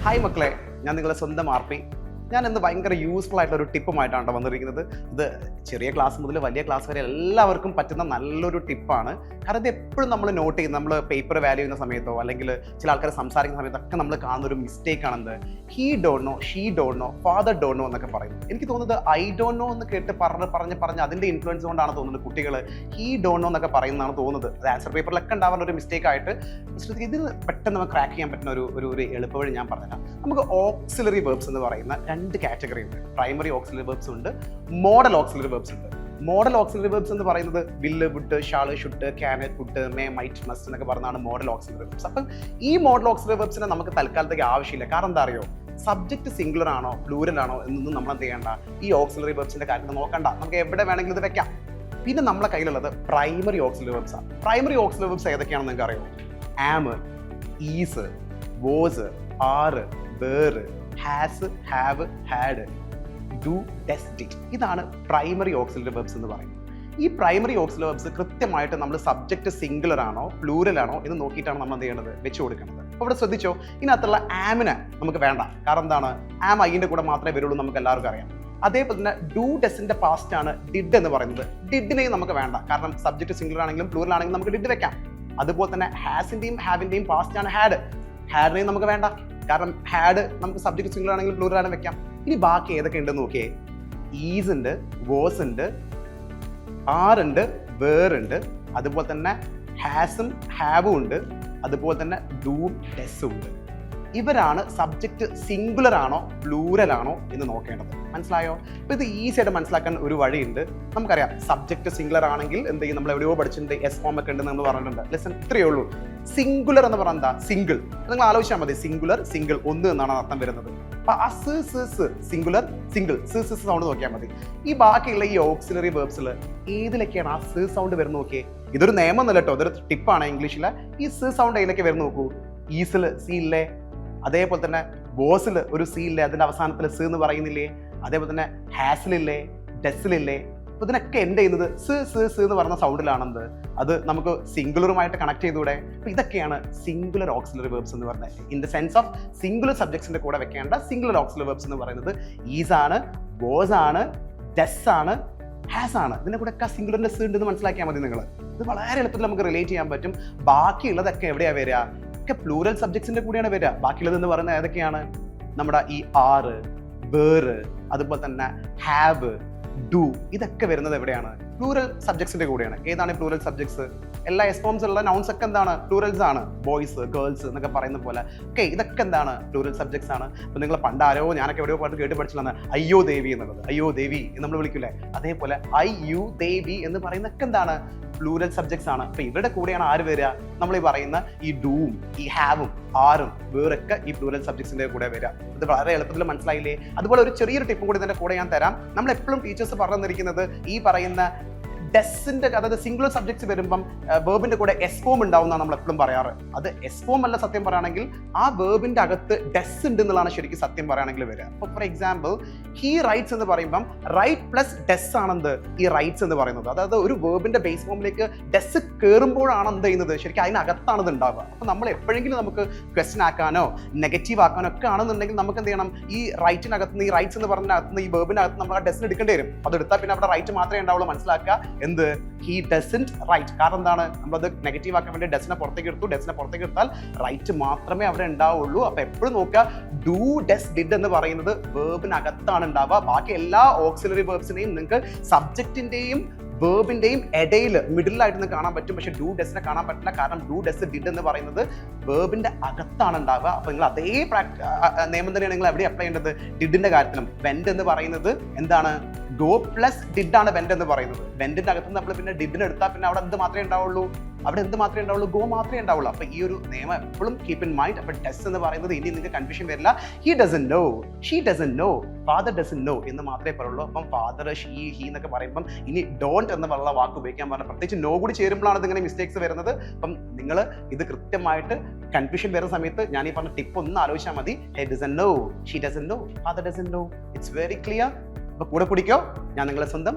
Hi മക്കളെ, ഞാൻ നിങ്ങളുടെ സ്വന്തം ആർപി. ഞാൻ ഇന്ന് ഭയങ്കര യൂസ്ഫുൾ ആയിട്ടുള്ള ഒരു ടിപ്പുമായിട്ടാണ് വന്നിരിക്കുന്നത്. ഇത് ചെറിയ ക്ലാസ് മുതൽ വലിയ ക്ലാസ് വരെ എല്ലാവർക്കും പറ്റുന്ന നല്ലൊരു ടിപ്പാണ്. കാരണം ഇത് എപ്പോഴും നമ്മൾ നോട്ട് ചെയ്യുന്ന, നമ്മൾ പേപ്പർ വാല്യൂ ചെയ്യുന്ന സമയത്തോ അല്ലെങ്കിൽ ചില ആൾക്കാർ സംസാരിക്കുന്ന സമയത്തൊക്കെ നമ്മൾ കാണുന്ന ഒരു മിസ്റ്റേക്ക് ആണെന്ത്, he don't know, she don't know, father don't know എന്നൊക്കെ പറയുന്നത്. എനിക്ക് തോന്നുന്നത് ഐ ഡോണ്ട് നോ എന്ന് കേട്ട് പറഞ്ഞ് അതിൻ്റെ ഇൻഫ്ലുവൻസ് കൊണ്ടാണ് തോന്നുന്നത് കുട്ടികൾ ഹീ ഡോണ്ട് നോ എന്നൊക്കെ പറയുന്നതാണ് തോന്നുന്നത്. അത് ആൻസർ പേപ്പറിലൊക്കെ ഉണ്ടാവുന്ന ഒരു മിസ്റ്റേക്ക് ആയിട്ട് ഇത് പെട്ടെന്ന് നമുക്ക് ക്രാക്ക് ചെയ്യാൻ പറ്റുന്ന ഒരു എളുപ്പവഴി ഞാൻ പറഞ്ഞുതരാം. നമുക്ക് ഓക്സിലറി വെർബ്സ് എന്ന് പറയുന്ന രണ്ട് കാറ്റഗറി ഉണ്ട്. പ്രൈമറി ഓക്സിലറി വെർബ്സ് ഉണ്ട്, മോഡൽ ഓക്സിലറി വെർബ്സ് ഉണ്ട്. മോഡൽ ഓക്സിലറി വെർബ്സ് എന്ന് പറയുന്നത് will, would, shall, should, can, could, may, might, must എന്നൊക്കെ പറഞ്ഞാണ് മോഡൽ ഓക്സിലറി വെർബ്സ്. അപ്പം ഈ മോഡൽ ഓക്സിലറി വെർബ്സിനെ നമുക്ക് തൽക്കാലത്തേക്ക് ആവശ്യമില്ല. കാരണം എന്താ അറിയോ, സബ്ജക്ട് സിംഗുലർ ആണോ പ്ലൂരൽ ആണോ എന്നൊന്നും നമ്മൾ എന്ത് ചെയ്യേണ്ട, ഈ ഓക്സിലറി വെർബ്സിന്റെ കാര്യത്തിൽ നോക്കണ്ട. നമുക്ക് എവിടെ വേണമെങ്കിലും ഇത് വെക്കാം. പിന്നെ നമ്മളെ കയ്യിലുള്ളത് പ്രൈമറി ഓക്സിലറി വെർബ്സ് ആണ്. പ്രൈമറി ഓക്സിലറി വെർബ്സ് ഏതൊക്കെയാണെന്ന് നിങ്ങൾക്ക് അറിയോ? Am, is, was, are, were, has, have, had, do, does, did. ഇതാണ് പ്രൈമറി ഓക്സിലറി വെർബ്സ് എന്ന് പറയുന്നത്. ഈ പ്രൈമറി ഓക്സിലറി വെർബ്സ് കൃത്യമായിട്ട് നമ്മൾ സബ്ജക്ട് സിംഗുലർ ആണോ പ്ലൂരൽ ആണോ എന്ന് നോക്കിയിട്ടാണ് നമ്മൾ എന്ത് ചെയ്യേണ്ടത്, വെച്ച് കൊടുക്കുന്നത്. അപ്പോൾ ഇവിടെ ശ്രദ്ധിച്ചോ, ഇതിനകത്തുള്ള ആമിനെ നമുക്ക് വേണ്ട. കാരണം എന്താണ്, ആം ഐൻ്റെ കൂടെ മാത്രമേ വരുള്ളൂ, നമുക്ക് എല്ലാവർക്കും അറിയാം. അതേപോലെ തന്നെ ഡു ഡസിന്റെ പാസ്റ്റ് ആണ് ഡിഡ് എന്ന് പറയുന്നത്. ഡിഡിനെയും നമുക്ക് വേണ്ട, കാരണം സബ്ജക്ട് സിംഗുലർ ആണെങ്കിലും പ്ലൂരൽ ആണെങ്കിലും നമുക്ക് ഡിഡ് വെക്കാം. അതുപോലെ തന്നെ ഹാസിന്റെയും ഹാവിന്റെയും പാസ്റ്റ് ആണ് ഹാഡ്. ഹാഡിനെയും നമുക്ക് വേണ്ട, കാരണം ഹാഡ് നമുക്ക് സബ്ജക്ട് സിംഗുലർ ആണെങ്കിലും പ്ലൂറൽ ആണ് വെക്കാം. ഇനി ബാക്കി ഏതൊക്കെ ഉണ്ടെന്ന് നോക്കിയേ. ഈസ് ഉണ്ട്, വോസ് ഉണ്ട്, ആർ ഉണ്ട്, വേർ ഉണ്ട്, അതുപോലെ തന്നെ ഹാസും ഹാവും ഉണ്ട്, അതുപോലെ തന്നെ ഡൂ, ഡെസ്സും ഉണ്ട്. ഇവരാണ് സബ്ജക്റ്റ് സിംഗുലർ ആണോ പ്ലൂരൽ ആണോ എന്ന് നോക്കേണ്ടത്. മനസ്സിലായോ? അപ്പോൾ ഇത് ഈസി ആയിട്ട് മനസ്സിലാക്കാൻ ഒരു വഴിയുണ്ട്. നമുക്കറിയാം, സബ്ജക്റ്റ് സിംഗുലർ ആണെങ്കിൽ എന്ത് ചെയ്യും, നമ്മൾ എവിടെയോ പഠിച്ചിട്ടുണ്ട്, എസ് ഫോം ഒക്കെ ഉണ്ടെന്ന് നമ്മൾ പറഞ്ഞിട്ടുണ്ട്. ലെസൺ ഇത്രയേ ഉള്ളൂ. സിംഗുലർ എന്ന് പറഞ്ഞാൽ എന്താ, സിംഗിൾ. നിങ്ങൾ ആലോചിച്ചാൽ മതി, സിംഗുലർ, സിംഗിൾ, ഒന്ന് എന്നാണ് അർത്ഥം വരുന്നത്. അപ്പൊ ആ സിംഗുലർ, സിംഗിൾ, സൗണ്ട് നോക്കിയാൽ മതി. ഈ ബാക്കിയുള്ള ഈ ഓക്സിലറി വെർബ്സിൽ ഏതിലൊക്കെയാണ് ആ സൗണ്ട് വരുന്നത് നോക്കിയേ. ഇതൊരു നിയമം എന്നല്ല കേട്ടോ, ഇതൊരു ടിപ്പാണ് ഇംഗ്ലീഷിലെ. ഈ സൗണ്ട് ഏതിലൊക്കെ വരുന്ന നോക്കൂ. ഈസിൽ സി ഇല്ലേ, അതേപോലെ തന്നെ ബോസിൽ ഒരു സി ഇല്ലേ, അതിന്റെ അവസാനത്തിൽ സി എന്ന് പറയുന്നില്ലേ, അതേപോലെ തന്നെ ഹാസിലില്ലേ, ഡെസിലില്ലേ. അപ്പൊ ഇതിനൊക്കെ എൻഡ് ചെയ്യുന്നത് സ് എന്ന് പറഞ്ഞ സൗണ്ടിലാണെന്ത്, അത് നമുക്ക് സിംഗുലറുമായിട്ട് കണക്ട് ചെയ്തുകൂടെ. അപ്പൊ ഇതൊക്കെയാണ് സിംഗുലർ ഓക്സിലറി വെർബ്സ് എന്ന് പറഞ്ഞത്. In the sense of singular സബ്ജക്ട്സിന്റെ കൂടെ വെക്കേണ്ട സിംഗുലർ ഓക്സിലറി വെർബ്സ് എന്ന് പറയുന്നത് ഈസ് ആണ്, ബോസ് ആണ്, ഡെസ് ആണ്, ഹാസ് ആണ്. ഇതിന്റെ കൂടെ ഒക്കെ സിംഗുലറിന്റെ സ് ഉണ്ടെന്ന് മനസ്സിലാക്കിയാൽ മതി നിങ്ങൾ. ഇത് വളരെ എളുപ്പത്തിൽ നമുക്ക് റിലേറ്റ് ചെയ്യാൻ പറ്റും. ബാക്കിയുള്ളതൊക്കെ എവിടെയാ വരിക, ഒക്കെ പ്ലൂറൽ സബ്ജക്ട്സിന്റെ കൂടെയാണ് വരിക. ബാക്കിയുള്ളത് എന്ന് പറയുന്നത് ഏതൊക്കെയാണ്, നമ്മുടെ ഈ ആറ്, വേറ്, അതുപോലെ തന്നെ ഹാവ്, ഡു, ഇതൊക്കെ വരുന്നത് എവിടെയാണ്, പ്ലൂറൽ സബ്ജക്ട്സിന്റെ കൂടെയാണ്. ഏതാണ് പ്ലൂറൽ സബ്ജക്ട്സ്? എല്ലാ എസ്ഫോംസ് ഉള്ള നൗൺസ് ഒക്കെ എന്താണ്, പ്ലൂറൽസ് ആണ്. ബോയ്സ്, ഗേൾസ് എന്നൊക്കെ പറയുന്ന പോലെ ഓക്കെ, ഇതൊക്കെ എന്താണ്, പ്ലൂറൽ സബ്ജക്ട്സ് ആണ്. അപ്പൊ നിങ്ങൾ പണ്ടാരോ ഞാനൊക്കെ എവിടെയോ പാട്ട് കേട്ട് പഠിച്ചിട്ടാണ് അയ്യോ ദേവി എന്നുള്ളത്. അയ്യോ ദേവി എന്ന് നമ്മൾ വിളിക്കില്ലേ, അതേപോലെ ഐ യു ദേവി എന്ന് പറയുന്നൊക്കെ എന്താണ്, പ്ലൂറൽ സബ്ജക്ട്സ് ആണ്. അപ്പൊ ഇവരുടെ കൂടെയാണ് ആര് വരിക, നമ്മൾ ഈ പറയുന്ന ഈ ഡൂവും ഈ ഹാവും ആറും വേറൊക്കെ ഈ പ്ലൂറൽ സബ്ജക്ട്സിന്റെ കൂടെ വരിക. ഇത് വളരെ എളുപ്പത്തിൽ മനസ്സിലായില്ലേ? അതുപോലെ ഒരു ചെറിയൊരു ടിപ്പും കൂടി ഇതിന്റെ കൂടെ ഞാൻ തരാം. നമ്മൾ എപ്പോഴും ടീച്ചേഴ്സ് പറഞ്ഞു തന്നിരിക്കുന്നത് ഈ പറയുന്ന ഡെസിന്റെ, അതായത് സിംഗുലർ സബ്ജക്ട്സ് വരുമ്പം വേർബിന്റെ കൂടെ എസ് ഫോം ഉണ്ടാവുന്നതാണ് നമ്മൾ എപ്പോഴും പറയാറ്. അത് എസ് ഫോം അല്ല സത്യം പറയുകയാണെങ്കിൽ, ആ വേർബിന്റെ അകത്ത് ഡെസ് ഉണ്ട് എന്നുള്ളതാണ് ശരിക്കും സത്യം പറയുകയാണെങ്കിൽ വരിക. അപ്പോൾ ഫോർ എക്സാമ്പിൾ, ഹീ റൈറ്റ്സ് എന്ന് പറയുമ്പം റൈറ്റ് പ്ലസ് ഡെസ് ആണെന്ത് ഈ റൈറ്റ്സ് എന്ന് പറയുന്നത്. അതായത് ഒരു വേർബിന്റെ ബേസ് ഫോമിലേക്ക് ഡെസ് കയറുമ്പോഴാണ് എന്ത് ചെയ്യുന്നത്, ശരിക്കും അതിനകത്താണ് ഇത് ഉണ്ടാവുക. അപ്പോൾ നമ്മൾ എപ്പോഴെങ്കിലും നമുക്ക് ക്വസ്റ്റ്യൻ ആക്കാനോ നെഗറ്റീവ് ആക്കാനോ ഒക്കെ ആണെന്നുണ്ടെങ്കിൽ നമുക്ക് എന്ത് ചെയ്യണം, ഈ റൈറ്റിനകത്ത് നിന്ന്, ഈ റൈറ്റ്സ് എന്ന് പറഞ്ഞതിനകത്ത് ഈ വേർബിനകത്ത് നമ്മൾ ആ ഡെസിന് എടുക്കേണ്ടി വരും. അത് എടുത്താൽ പിന്നെ അവിടെ റൈറ്റ് മാത്രമേ ഉണ്ടാവുള്ളൂ. മനസ്സിലാക്കുക, എന്ത്, ഹി ഡസന്റ് റൈറ്റ്. കാരണം എന്താണ്, നമ്മളത് നെഗറ്റീവ് ആക്കാൻ വേണ്ടി ഡെസിനെ പുറത്തേക്ക് എടുത്തു. ഡെസിനെ പുറത്തേക്ക് എടുത്താൽ റൈറ്റ് മാത്രമേ അവിടെ ഉണ്ടാവുള്ളൂ. അപ്പൊ എപ്പോഴും നോക്കുക, ഡു, ഡസ്, ഡിഡ് എന്ന് പറയുന്നത് വേർബിനകത്താണ് ഉണ്ടാവുക. ബാക്കി എല്ലാ ഓക്സിലറി വേർബ്സിനെയും നിങ്ങൾക്ക് സബ്ജക്റ്റിന്റെയും വേർബിന്റെയും ഇടയിൽ മിഡിലായിട്ട് നിന്ന് കാണാൻ പറ്റും. പക്ഷെ ഡു ഡെസിനെ കാണാൻ പറ്റില്ല. കാരണം ഡു, ഡസ്, ഡിഡ് എന്ന് പറയുന്നത് വേർബിന്റെ അകത്താണ് ഉണ്ടാവുക. അപ്പൊ നിങ്ങൾ അതേ നിയമം തന്നെയാണ് നിങ്ങൾ എവിടെ അപ്ലൈ ചെയ്യേണ്ടത്, ഡിഡിന്റെ കാര്യത്തിലും. വെന്റ് എന്ന് പറയുന്നത് എന്താണ്, ഗോ പ്ലസ് ഡിഡ് ആണ് വെന്റ് എന്ന് പറയുന്നത്. വെന്റിന്റെ അകത്ത് നമ്മൾ പിന്നെ ഡിഡിന് എടുത്താൽ പിന്നെ അവിടെ എന്ത് മാത്രമേ ഉണ്ടാവുള്ളൂ, ഗോ മാത്രമേ ഉണ്ടാവുള്ളൂ. അപ്പൊ ഈ ഒരു നിയമം എപ്പോഴും കീപ്പ് ഇൻ മൈൻഡ്. അപ്പൊ ഡസ് എന്ന് പറയുന്നത് ഇനി നിങ്ങൾക്ക് കൺഫ്യൂഷൻ വരില്ല. He doesn't know, she doesn't know, father doesn't know എന്ന് മാത്രമേ പറയുള്ളൂ. അപ്പം ഫാദർ, ഷീ, ഹി എന്നൊക്കെ പറയുമ്പം ഇനി ഡോണ്ട് എന്നുള്ള വാക്ക് ഉപയോഗിക്കാൻ പറഞ്ഞാൽ, പ്രത്യേകിച്ച് നോ കൂടി ചേരുമ്പോഴാണ് ഇതിങ്ങനെ മിസ്റ്റേക്സ് വരുന്നത്. അപ്പം നിങ്ങൾ ഇത് കൃത്യമായിട്ട് കൺഫ്യൂഷൻ വരുന്ന സമയത്ത് ഞാൻ ഈ പറഞ്ഞ ടിപ്പ് ഒന്ന് ആലോചിച്ചാൽ മതി. He doesn't know, she doesn't know, father doesn't know. It's very clear. അപ്പൊ കൂടെ പിടിക്കോ, ഞാൻ നിങ്ങളെ സ്വന്തം